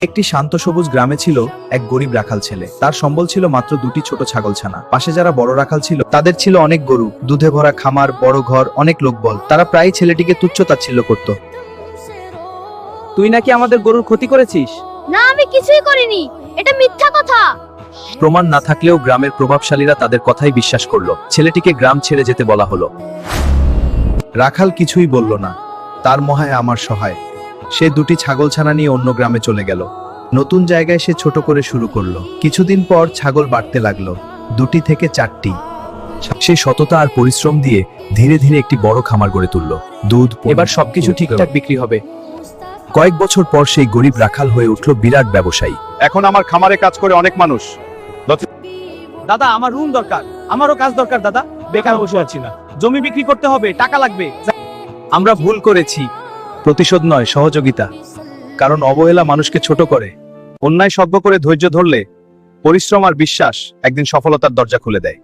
একটি শান্ত সবুজ গ্রামে ছিল এক গরিব রাখাল ছেলে। তার সম্বল ছিল মাত্র দুটি ছোট ছাগলছানা। পাশে যারা বড় রাখাল ছিল তাদের ছিল অনেক গরু, দুধে ভরা খামার, বড় ঘর, অনেক লোকবল। তারা প্রায় ছেলেটিকে তুচ্ছ-তাচ্ছিল্য করত। তুই নাকি আমাদের গরুর ক্ষতি করেছিস? না, আমি কিছুই করিনি, এটা মিথ্যা কথা। প্রমাণ না থাকলেও গ্রামের প্রভাবশালীরা তাদের কথাই বিশ্বাস করলো। ছেলেটিকে গ্রাম ছেড়ে যেতে বলা হলো। রাখাল কিছুই বলল না। তার মহায় আমার সহায়। সে দুটি ছাগলছানা নিয়ে অন্য গ্রামে চলে গেল। নতুন জায়গায় সে ছোট করে শুরু করলো। কিছুদিন পর ছাগল বাড়তে লাগলো, 2টি থেকে 4টি। সে সততা আর পরিশ্রম দিয়ে ধীরে ধীরে একটি বড় খামার গড়ে তুলল। দুধ, এবার সবকিছু ঠিকঠাক বিক্রি হবে। কয়েক বছর পর সেই গরিব রাখাল হয়ে উঠল বিরাট ব্যবসায়ী। এখন আমার খামারে কাজ করে অনেক মানুষ। দাদা, আমার রুম দরকার, আমারও কাজ দরকার। দাদা, বেকার বসে আছি না, জমি বিক্রি করতে হবে, টাকা লাগবে। আমরা ভুল করেছি। প্রতিশোধ নয়, সহযোগিতা। কারণ অবহেলা মানুষকে ছোট করে। অন্যায় সভ্য করে ধৈর্য ধরলে পরিশ্রম আর বিশ্বাস একদিন সফলতার দরজা খুলে দেয়।